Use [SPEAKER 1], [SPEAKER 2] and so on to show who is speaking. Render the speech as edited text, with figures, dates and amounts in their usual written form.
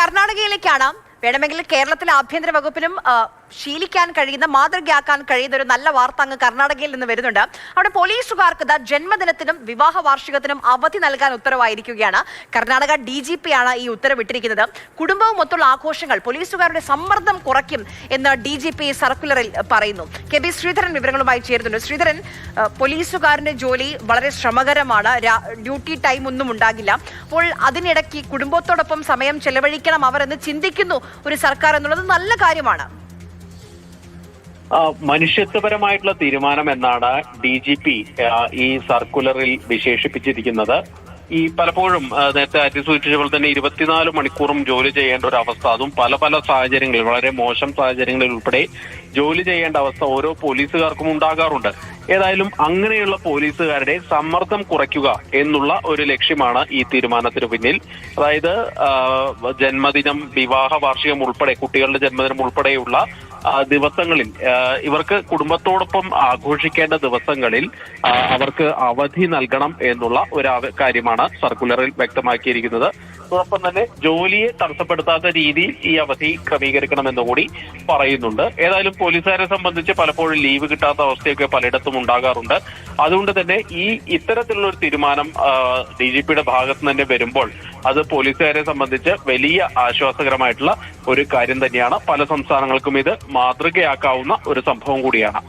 [SPEAKER 1] കർണാടകയിലേക്കാണ്. വേണമെങ്കിൽ കേരളത്തിലെ ആഭ്യന്തര വകുപ്പിനും ശീലിക്കാൻ കഴിയുന്ന, മാതൃകയാക്കാൻ കഴിയുന്ന ഒരു നല്ല വാർത്ത അങ്ങ് കർണാടകയിൽ നിന്ന് വരുന്നുണ്ട്. അവിടെ പോലീസുകാർക്ക് ജന്മദിനത്തിനും വിവാഹ വാർഷികത്തിനും അവധി നൽകാൻ ഉത്തരവായിരിക്കുകയാണ്. കർണാടക DGP ആണ് ഈ ഉത്തരവിട്ടിരിക്കുന്നത്. കുടുംബവും ഒത്തുള്ള ആഘോഷങ്ങൾ പോലീസുകാരുടെ സമ്മർദ്ദം കുറയ്ക്കും എന്ന് DGP സർക്കുലറിൽ പറയുന്നു. KB ശ്രീധരൻ വിവരങ്ങളുമായി ചേരുന്നുണ്ട്. ശ്രീധരൻ, പോലീസുകാരന്റെ ജോലി വളരെ ശ്രമകരമാണ്, ഡ്യൂട്ടി ടൈം ഒന്നും ഉണ്ടാകില്ല. അപ്പോൾ അതിനിടയ്ക്ക് കുടുംബത്തോടൊപ്പം സമയം ചെലവഴിക്കണം അവർ എന്ന് ചിന്തിക്കുന്നു ഒരു സർക്കാർ എന്നുള്ളത് നല്ല കാര്യമാണ്.
[SPEAKER 2] മനുഷ്യത്വപരമായിട്ടുള്ള തീരുമാനം എന്നാണ് DGP ഈ സർക്കുലറിൽ വിശേഷിപ്പിച്ചിരിക്കുന്നത്. ഈ പലപ്പോഴും നേരത്തെ സൂചിപ്പിച്ച പോലെ തന്നെ 24 മണിക്കൂറും ജോലി ചെയ്യേണ്ട ഒരു അവസ്ഥ, അതും പല പല സാഹചര്യങ്ങളിൽ, വളരെ മോശം സാഹചര്യങ്ങളിൽ ഉൾപ്പെടെ ജോലി ചെയ്യേണ്ട അവസ്ഥ ഓരോ പോലീസുകാർക്കും ഉണ്ടാകാറുണ്ട്. ഏതായാലും അങ്ങനെയുള്ള പോലീസുകാരുടെ സമ്മർദ്ദം കുറയ്ക്കുക എന്നുള്ള ഒരു ലക്ഷ്യമാണ് ഈ തീരുമാനത്തിന് പിന്നിൽ. അതായത് ജന്മദിനം, വിവാഹ വാർഷികം ഉൾപ്പെടെ, കുട്ടികളുടെ ജന്മദിനം ഉൾപ്പെടെയുള്ള ദിവസങ്ങളിൽ, ഇവർക്ക് കുടുംബത്തോടൊപ്പം ആഘോഷിക്കേണ്ട ദിവസങ്ങളിൽ അവർക്ക് അവധി നൽകണം എന്നുള്ള ഒരു കാര്യമാണ് സർക്കുലറിൽ വ്യക്തമാക്കിയിരിക്കുന്നത്. അതോടൊപ്പം തന്നെ ജോലിയെ തടസ്സപ്പെടുത്താത്ത രീതിയിൽ ഈ അവധി ക്രമീകരിക്കണമെന്ന് കൂടി പറയുന്നുണ്ട്. ഏതായാലും പോലീസുകാരെ സംബന്ധിച്ച് പലപ്പോഴും ലീവ് കിട്ടാത്ത അവസ്ഥയൊക്കെ പലയിടത്തും ഉണ്ടാകാറുണ്ട്. അതുകൊണ്ട് തന്നെ ഇത്തരത്തിലുള്ള ഒരു തീരുമാനം DGPയുടെ ഭാഗത്ത് തന്നെ വരുമ്പോൾ അത് പോലീസുകാരെ സംബന്ധിച്ച് വലിയ ആശ്വാസകരമായിട്ടുള്ള ഒരു കാര്യം തന്നെയാണ്. പല സംസ്ഥാനങ്ങൾക്കും ഇത് മാതൃകയാക്കാവുന്ന ഒരു സംഭവം കൂടിയാണ്.